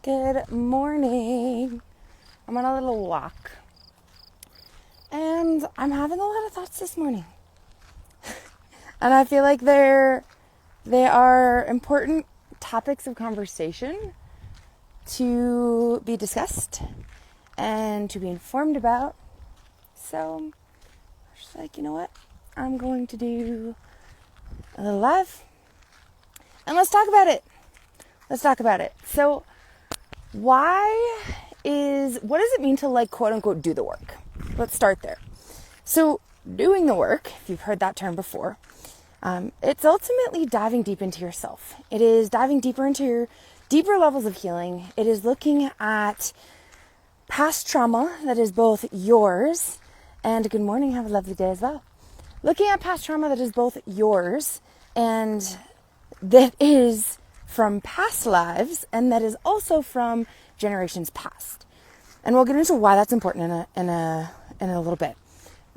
Good morning. I'm on a little walk and I'm having a lot of thoughts this morning. And I feel like they are important topics of conversation to be discussed and to be informed about. So I'm just like, you know what? I'm going to do a little live and let's talk about it. So what does it mean to like quote unquote do the work? Let's start there. So doing the work, if you've heard that term before, it's ultimately diving deep into yourself. It is diving deeper into your deeper levels of healing. It is looking at past trauma that is both yours and good morning, have a lovely day as well. Looking at past trauma that is both yours and that is from past lives and that is also from generations past. And we'll get into why that's important in a little bit,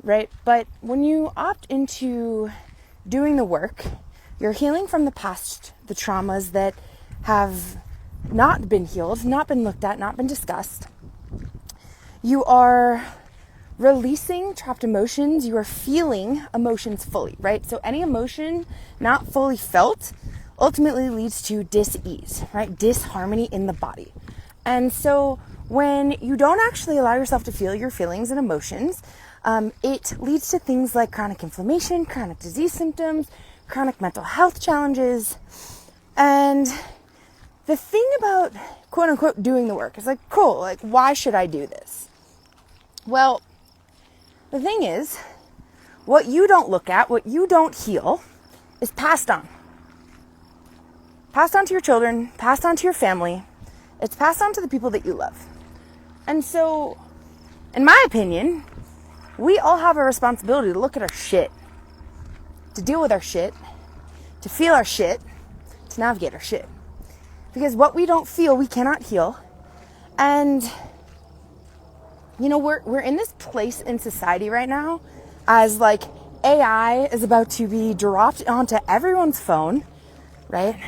right? But when you opt into doing the work, you're healing from the past, the traumas that have not been healed, not been looked at, not been discussed. You are releasing trapped emotions. You are feeling emotions fully, right? So any emotion not fully felt ultimately leads to dis-ease, right? Disharmony in the body. And so when you don't actually allow yourself to feel your feelings and emotions, it leads to things like chronic inflammation, chronic disease symptoms, chronic mental health challenges. And the thing about quote unquote doing the work is like, cool, like why should I do this? Well, the thing is, what you don't look at, what you don't heal is passed on. Passed on to your children, passed on to your family. It's passed on to the people that you love. And so, in my opinion, we all have a responsibility to look at our shit, to deal with our shit, to feel our shit, to navigate our shit. Because what we don't feel, we cannot heal. And, you know, we're in this place in society right now as like AI is about to be dropped onto everyone's phone, right?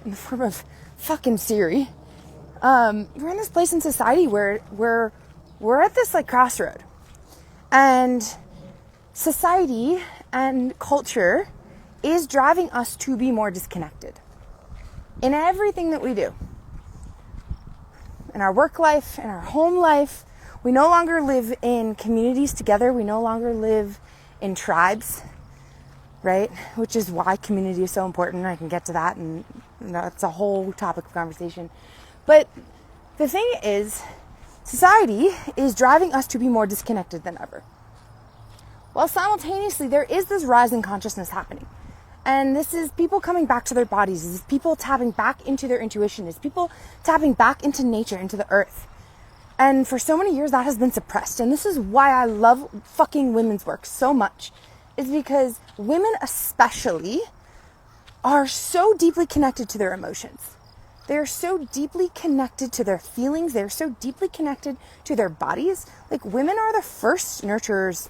In the form of fucking Siri. We're in this place in society where we're at this like crossroad. And society and culture is driving us to be more disconnected in everything that we do. In our work life, in our home life, we no longer live in communities together. We no longer live in tribes, right? Which is why community is so important. I can get to that, and that's a whole topic of conversation. But the thing is, society is driving us to be more disconnected than ever. While simultaneously, there is this rise in consciousness happening. And this is people coming back to their bodies. This is people tapping back into their intuition. This is people tapping back into nature, into the earth. And for so many years, that has been suppressed. And this is why I love fucking women's work so much. Is because women especially are so deeply connected to their emotions. They are so deeply connected to their feelings. They're so deeply connected to their bodies. Like women are the first nurturers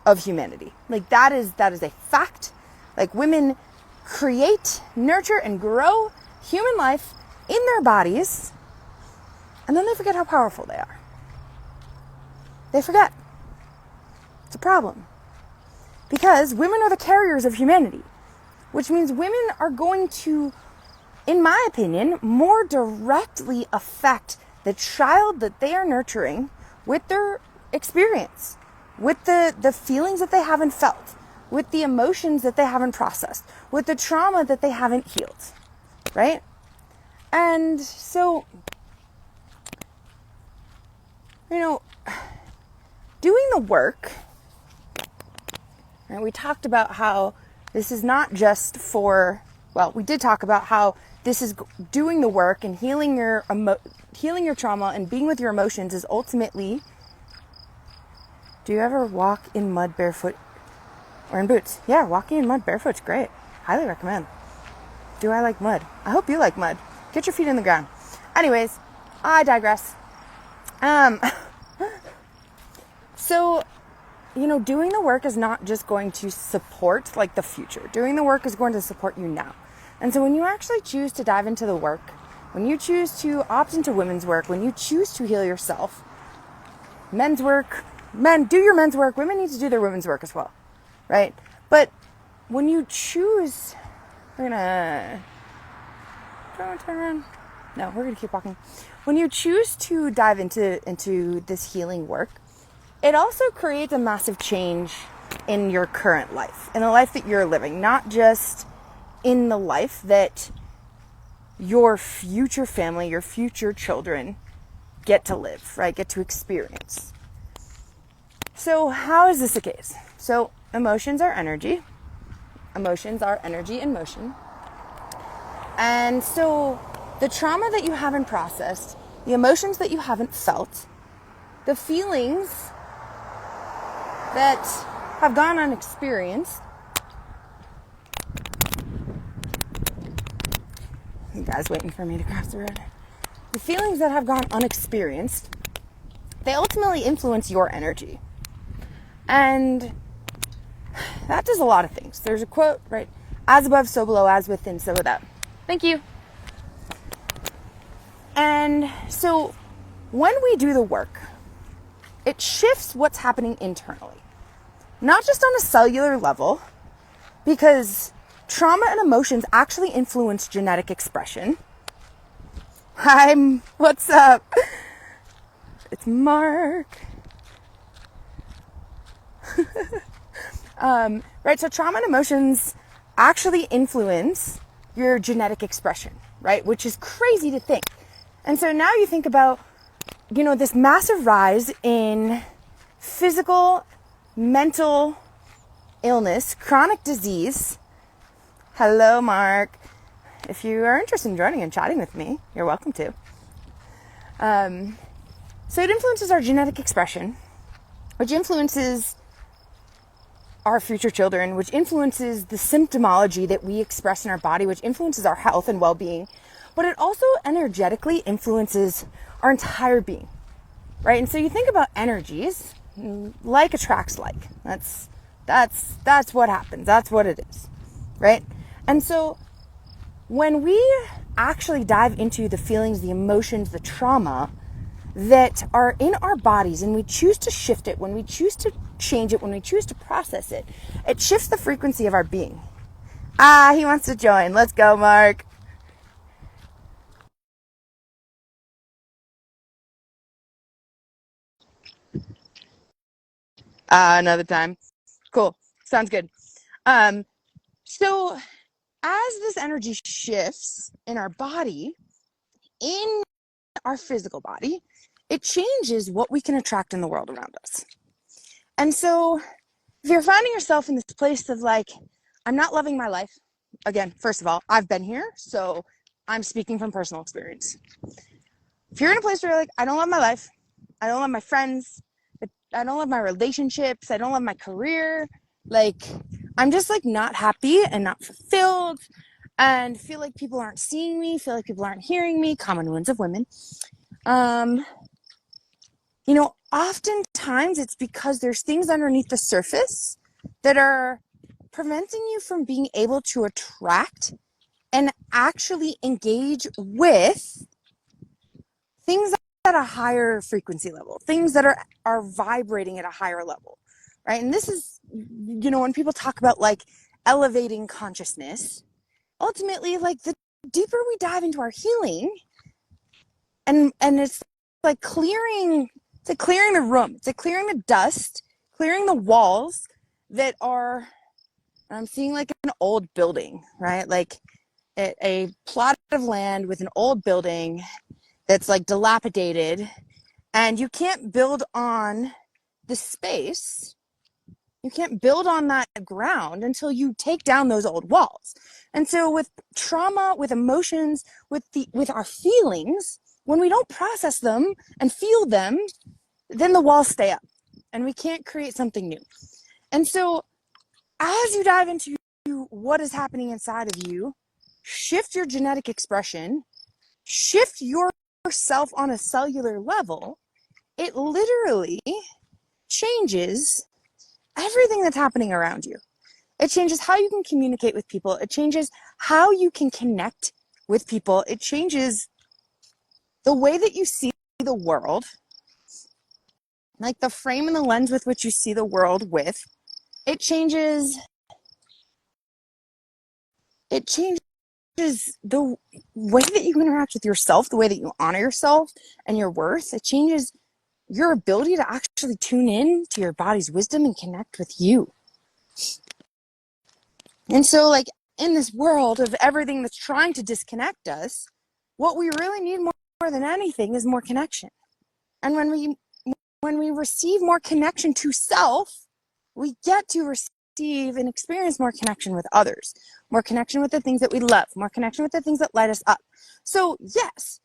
of humanity. Like that is a fact. Like women create, nurture, and grow human life in their bodies. And then they forget how powerful they are. They forget. It's a problem. Because women are the carriers of humanity. Which means women are going to, in my opinion, more directly affect the child that they are nurturing with their experience, with the feelings that they haven't felt, with the emotions that they haven't processed, with the trauma that they haven't healed, right? And so, you know, doing the work, and we talked about how this is not just for, well, we did talk about how this is doing the work and healing your trauma and being with your emotions is ultimately. Do you ever walk in mud barefoot or in boots? Yeah, walking in mud barefoot's great. Highly recommend. Do I like mud? I hope you like mud. Get your feet in the ground. Anyways, I digress. So, you know, doing the work is not just going to support the future. Doing the work is going to support you now. And so when you actually choose to dive into the work, when you choose to opt into women's work, when you choose to heal yourself, men's work, men, do your men's work, women need to do their women's work as well, right? But when you choose, we're gonna turn around. No, we're gonna keep walking. When you choose to dive into this healing work, it also creates a massive change in your current life, in the life that you're living, not just in the life that your future family, your future children get to live, right? Get to experience. So how is this the case? So emotions are energy. Emotions are energy in motion. And so the trauma that you haven't processed, the emotions that you haven't felt, the feelings that have gone unexperienced. You guys waiting for me to cross the road? The feelings that have gone unexperienced, they ultimately influence your energy. And that does a lot of things. There's a quote, right? As above, so below, as within, so without. Thank you. And so when we do the work, it shifts what's happening internally. Not just on a cellular level, because trauma and emotions actually influence genetic expression. What's up? It's Mark. Right, so trauma and emotions actually influence your genetic expression, right? Which is crazy to think. And so now you think about, this massive rise in physical, mental illness, chronic disease. Hello, Mark. If you are interested in joining and chatting with me, you're welcome to. So it influences our genetic expression, which influences our future children, which influences the symptomology that we express in our body, which influences our health and well-being, but it also energetically influences our entire being, right? And so you think about energies, like attracts like. That's what happens. That's what it is, right? And so when we actually dive into the feelings, the emotions, the trauma that are in our bodies, and we choose to shift it, when we choose to change it, when we choose to process it, it shifts the frequency of our being. He wants to join. Let's go, Mark. Another time. Cool. Sounds good. So as this energy shifts in our body, in our physical body, it changes what we can attract in the world around us. And so if you're finding yourself in this place of like, I'm not loving my life, again, first of all, I've been here, so I'm speaking from personal experience. If you're in a place where you're like, I don't love my life, I don't love my friends, I don't love my relationships, I don't love my career, like, I'm just like not happy and not fulfilled, and feel like people aren't seeing me, feel like people aren't hearing me, common wounds of women. Oftentimes it's because there's things underneath the surface that are preventing you from being able to attract and actually engage with things at a higher frequency level, things that are vibrating at a higher level, right? And this is, when people talk about like elevating consciousness, ultimately, like the deeper we dive into our healing, and it's like clearing the room, it's like clearing the dust, clearing the walls that are, I'm seeing like an old building, right? Like a plot of land with an old building that's like dilapidated, and you can't build on the space. You can't build on that ground until you take down those old walls. And so with trauma, with emotions, with our feelings, when we don't process them and feel them, then the walls stay up and we can't create something new. And so as you dive into what is happening inside of you, shift your genetic expression, shift yourself on a cellular level, it literally changes everything that's happening around you. It changes how you can communicate with people. It changes how you can connect with people. It changes the way that you see the world, like the frame and the lens with which you see the world with, it changes the way that you interact with yourself, the way that you honor yourself and your worth. It changes your ability to actually tune in to your body's wisdom and connect with you. And so, like, in this world of everything that's trying to disconnect us, what we really need more than anything is more connection. And when we receive more connection to self, we get to receive and experience more connection with others, more connection with the things that we love, more connection with the things that light us up. So yes,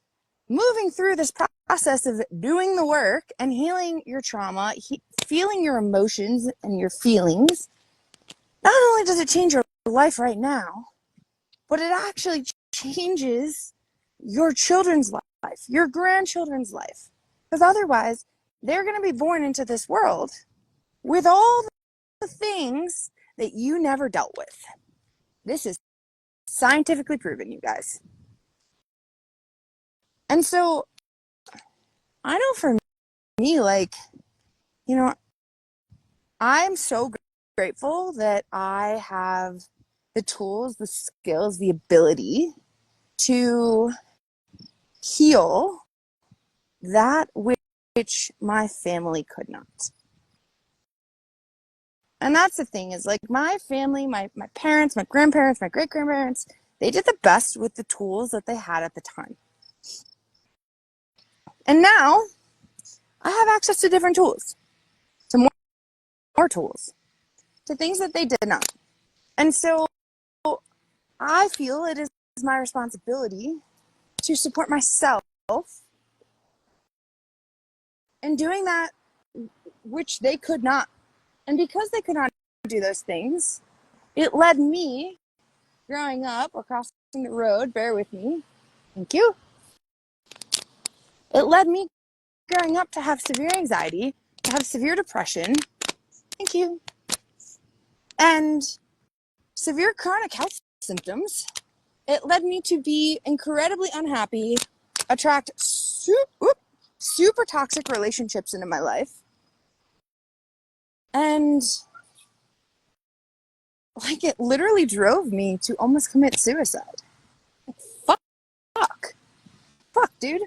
moving through this process of doing the work and healing your trauma, feeling your emotions and your feelings, not only does it change your life right now, but it actually changes your children's life, your grandchildren's life. Because otherwise, they're going to be born into this world with all the things that you never dealt with. This is scientifically proven, you guys. And so, I know for me, like, you know, I'm so grateful that I have the tools, the skills, the ability to heal that which my family could not. And that's the thing, is like my family, my parents, my grandparents, my great-grandparents, they did the best with the tools that they had at the time. And now I have access to different tools, to more tools, to things that they did not. And so I feel it is my responsibility to support myself in doing that which they could not. And because they could not do those things, it led me, growing up or crossing the road, bear with me, thank you. It led me growing up to have severe anxiety, to have severe depression, thank you, and severe chronic health symptoms. It led me to be incredibly unhappy, attract super toxic relationships into my life, and like it literally drove me to almost commit suicide. Like, fuck, dude.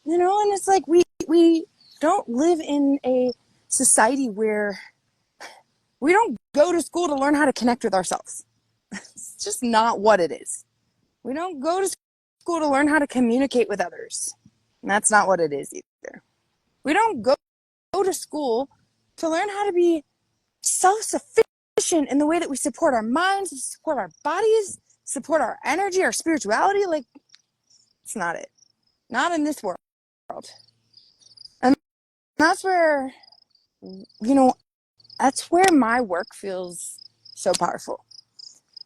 You know, and it's like we don't live in a society where we don't go to school to learn how to connect with ourselves. It's just not what it is. We don't go to school to learn how to communicate with others. And that's not what it is either. We don't go to school to learn how to be self-sufficient in the way that we support our minds, support our bodies, support our energy, our spirituality. Like, it's not it. Not in this world. And that's where, you know, that's where my work feels so powerful.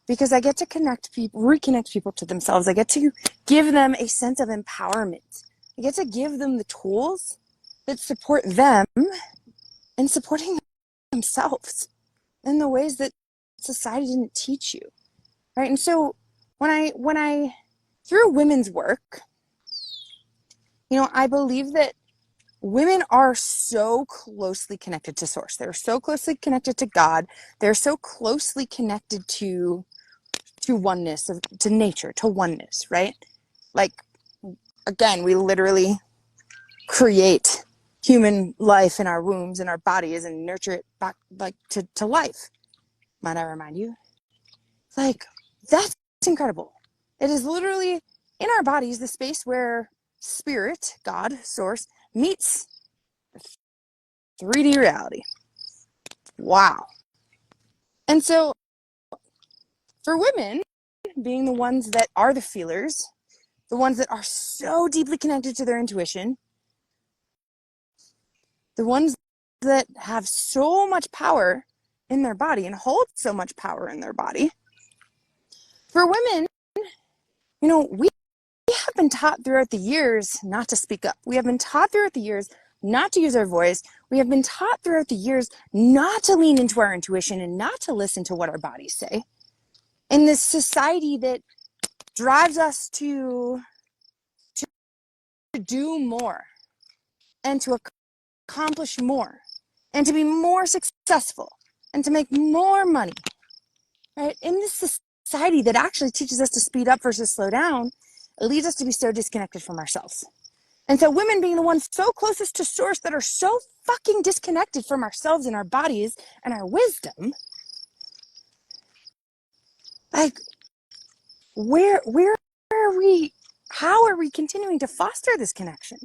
Because I get to reconnect people to themselves. I get to give them a sense of empowerment. I get to give them the tools that support them in supporting themselves in the ways that society didn't teach you, right? And so when I through women's work, you know, I believe that women are so closely connected to source. They're so closely connected to God. They're so closely connected to oneness, to nature, to oneness, right? Like, again, we literally create human life in our wombs and our bodies and nurture it back, like, to life. Might I remind you? Like, that's incredible. It is literally in our bodies the space where spirit, God, source, meets 3D reality. Wow. And so for women, being the ones that are the feelers, the ones that are so deeply connected to their intuition, the ones that have so much power in their body and hold so much power in their body, for women, you know, we have been taught throughout the years not to speak up. We have been taught throughout the years not to use our voice. We have been taught throughout the years not to lean into our intuition and not to listen to what our bodies say. In this society that drives us to do more and to accomplish more and to be more successful and to make more money, right? In this society that actually teaches us to speed up versus slow down, it leads us to be so disconnected from ourselves. And so women being the ones so closest to source that are so fucking disconnected from ourselves and our bodies and our wisdom, like, where are we, how are we continuing to foster this connection?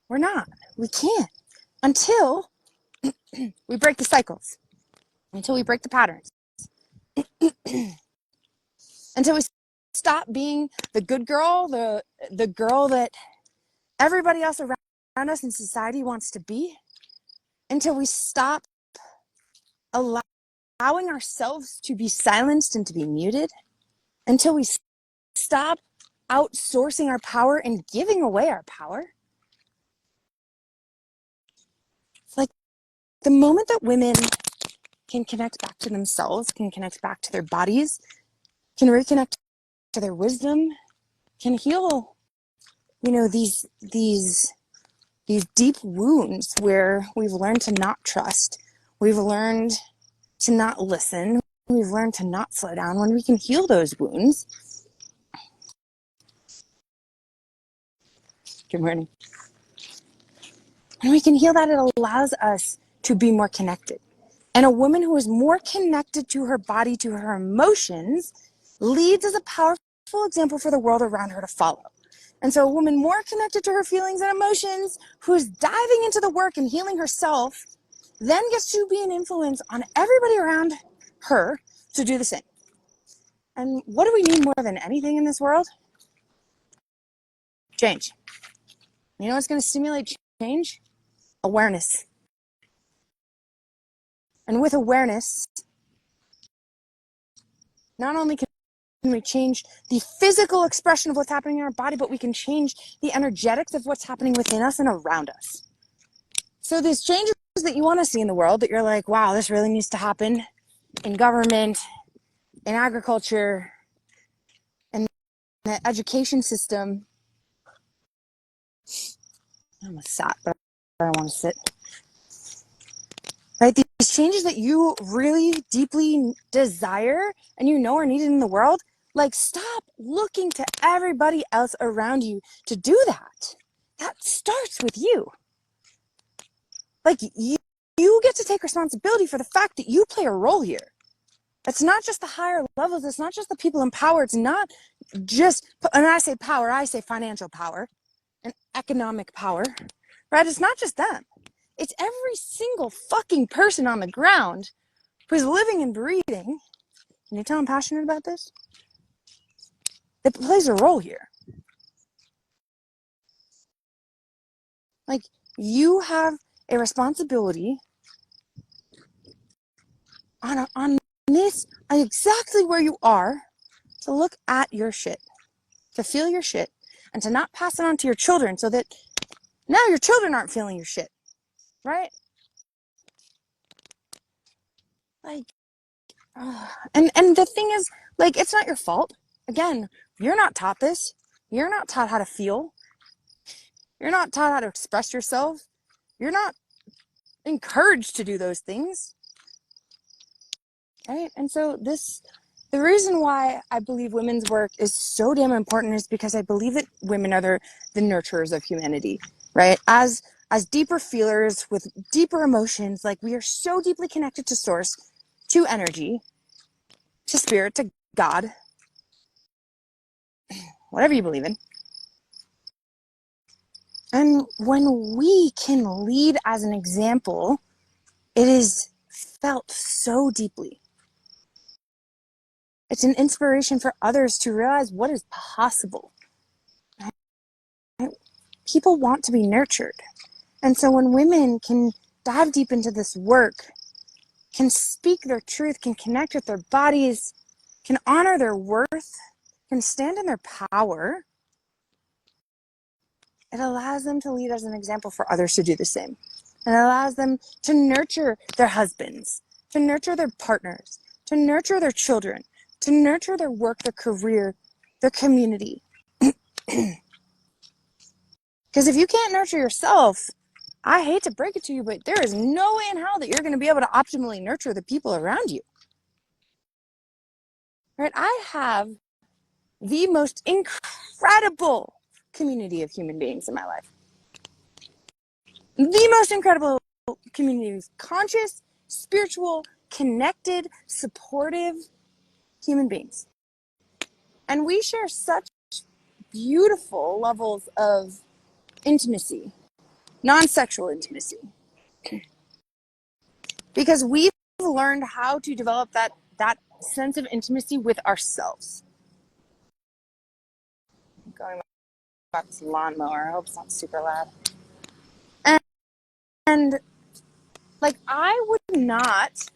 We're not. We can't until we break the cycles, until we break the patterns, until we stop being the good girl, the girl that everybody else around us in society wants to be, until we stop allowing ourselves to be silenced and to be muted, until we stop outsourcing our power and giving away our power. It's like the moment that women can connect back to themselves, can connect back to their bodies, can reconnect to their wisdom, can heal, these deep wounds where we've learned to not trust, we've learned to not listen, we've learned to not slow down. When we can heal those wounds, good morning, when we can heal that, it allows us to be more connected. And a woman who is more connected to her body, to her emotions, leads as a powerful example for the world around her to follow. And so a woman more connected to her feelings and emotions, who's diving into the work and healing herself, then gets to be an influence on everybody around her to do the same. And what do we need more than anything in this world? Change. You know what's going to stimulate change? Awareness. And with awareness, not only can we change the physical expression of what's happening in our body, but we can change the energetics of what's happening within us and around us. So these changes that you want to see in the world, that you're like, wow, this really needs to happen in government, in agriculture, in the education system. I almost sat, but I don't want to sit. Right? These changes that you really deeply desire and are needed in the world, like, stop looking to everybody else around you to do that. That starts with you. Like, you get to take responsibility for the fact that you play a role here. It's not just the higher levels. It's not just the people in power. It's not just, and I say power, I say financial power and economic power, right? It's not just them. It's every single fucking person on the ground who's living and breathing. Can you tell I'm passionate about this? It plays a role here. Like, you have a responsibility on this, exactly where you are, to look at your shit, to feel your shit, and to not pass it on to your children so that now your children aren't feeling your shit, right? Like, and the thing is, like, it's not your fault. Again, you're not taught this. You're not taught how to feel. You're not taught how to express yourself. You're not encouraged to do those things, right? And so the reason why I believe women's work is so damn important is because I believe that women are the nurturers of humanity, right? As deeper feelers with deeper emotions, like, we are so deeply connected to source, to energy, to spirit, to God, whatever you believe in. And when we can lead as an example, it is felt so deeply. It's an inspiration for others to realize what is possible. People want to be nurtured. And so when women can dive deep into this work, can speak their truth, can connect with their bodies, can honor their worth, can stand in their power, it allows them to lead as an example for others to do the same. It allows them to nurture their husbands, to nurture their partners, to nurture their children, to nurture their work, their career, their community. Because if you can't nurture yourself, I hate to break it to you, but there is no way in hell that you're going to be able to optimally nurture the people around you. Right? I have the most incredible community of human beings in my life. The most incredible community of conscious, spiritual, connected, supportive human beings. And we share such beautiful levels of intimacy, non-sexual intimacy. Because we've learned how to develop that sense of intimacy with ourselves. I'm going about this lawnmower. I hope it's not super loud. And like, I would not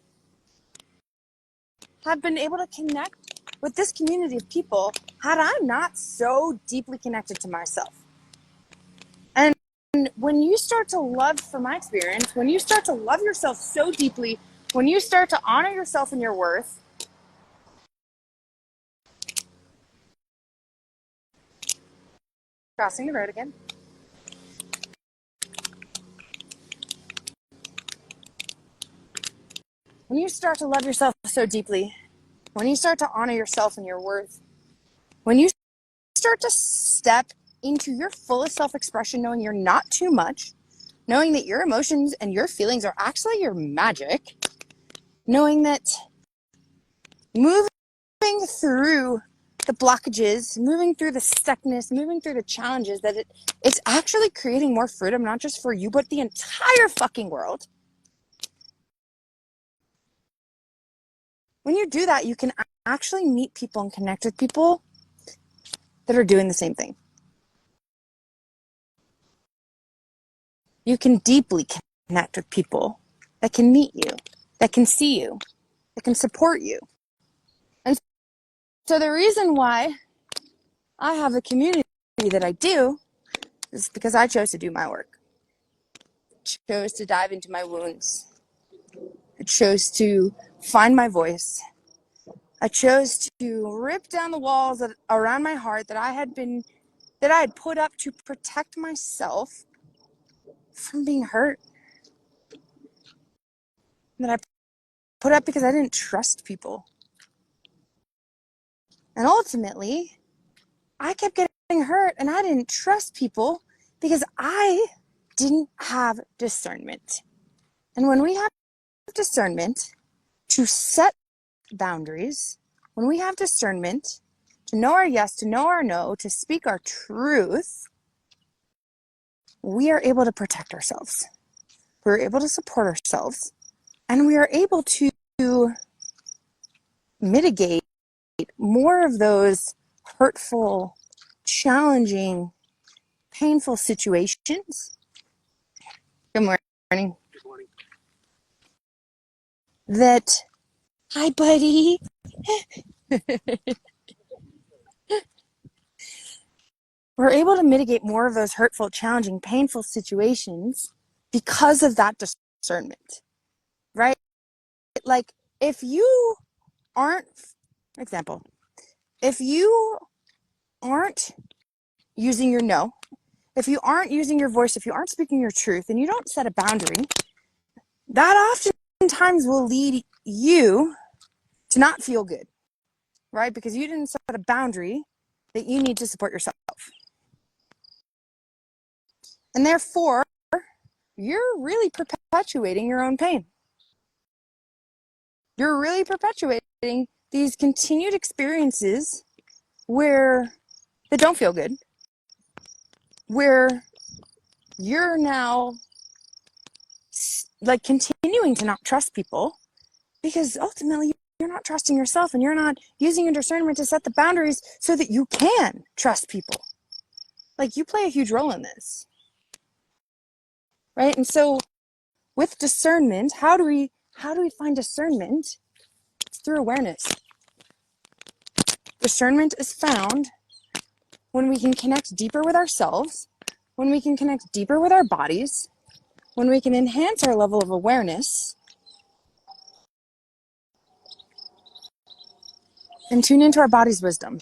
have been able to connect with this community of people had I not so deeply connected to myself. And when you start to love, from my experience, when you start to love yourself so deeply, when you start to honor yourself and your worth, crossing the road again. When you start to love yourself so deeply, when you start to honor yourself and your worth, when you start to step into your fullest self-expression, knowing you're not too much, knowing that your emotions and your feelings are actually your magic, knowing that moving through the blockages, moving through the stuckness, moving through the challenges, that it's actually creating more freedom, not just for you, but the entire fucking world. When you do that, you can actually meet people and connect with people that are doing the same thing. You can deeply connect with people that can meet you, that can see you, that can support you. And so the reason why I have the community that I do is because I chose to do my work. I chose to dive into my wounds. I chose to find my voice. I chose to rip down the walls around my heart that I had put up to protect myself from being hurt. That I put up because I didn't trust people. And ultimately, I kept getting hurt and I didn't trust people because I didn't have discernment. And when we have discernment to set boundaries, when we have discernment to know our yes, to know our no, to speak our truth, we are able to protect ourselves. We're able to support ourselves, and we are able to mitigate more of those hurtful, challenging, painful situations. Good morning. Good morning. That, hi, buddy. We're able to mitigate more of those hurtful, challenging, painful situations because of that discernment, right? Like, if you aren't, example, if you aren't using your no, if you aren't using your voice, if you aren't speaking your truth, and you don't set a boundary, that oftentimes will lead you to not feel good, right? Because you didn't set a boundary that you need to support yourself. And therefore, you're really perpetuating your own pain. You're really perpetuating these continued experiences where they don't feel good, where you're now like continuing to not trust people because ultimately you're not trusting yourself and you're not using your discernment to set the boundaries so that you can trust people. Like, you play a huge role in this, right? And so with discernment, how do we find discernment? It's through awareness. Discernment is found when we can connect deeper with ourselves, when we can connect deeper with our bodies, when we can enhance our level of awareness, and tune into our body's wisdom.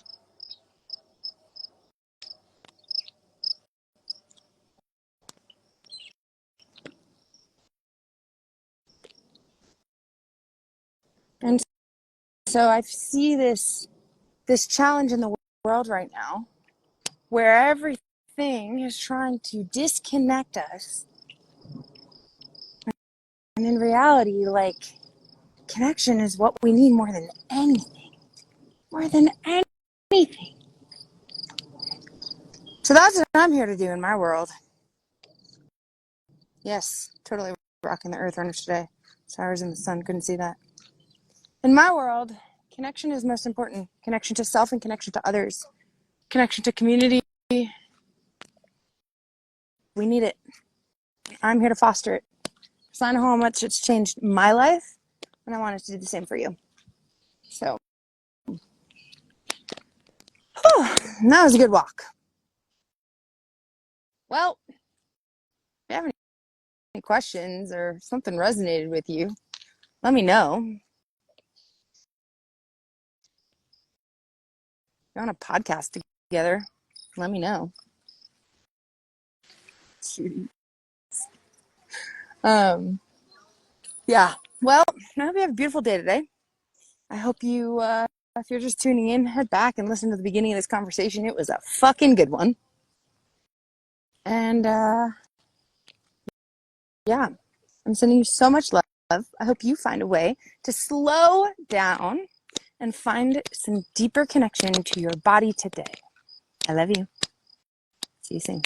And so I see this challenge in the world right now where everything is trying to disconnect us. And in reality, like, connection is what we need more than anything. More than anything. So that's what I'm here to do in my world. Yes, totally rocking the earth runners today. Sorry I was in the sun, couldn't see that. In my world, connection is most important. Connection to self and connection to others. Connection to community. We need it. I'm here to foster it. So I know how much it's changed my life, and I want it to do the same for you. So, that was a good walk. Well, if you have any questions or something resonated with you, let me know. If you want a podcast together, let me know. Yeah. Well, I hope you have a beautiful day today. I hope you, if you're just tuning in, head back and listen to the beginning of this conversation. It was a fucking good one. And yeah, I'm sending you so much love. I hope you find a way to slow down and find some deeper connection to your body today. I love you. See you soon.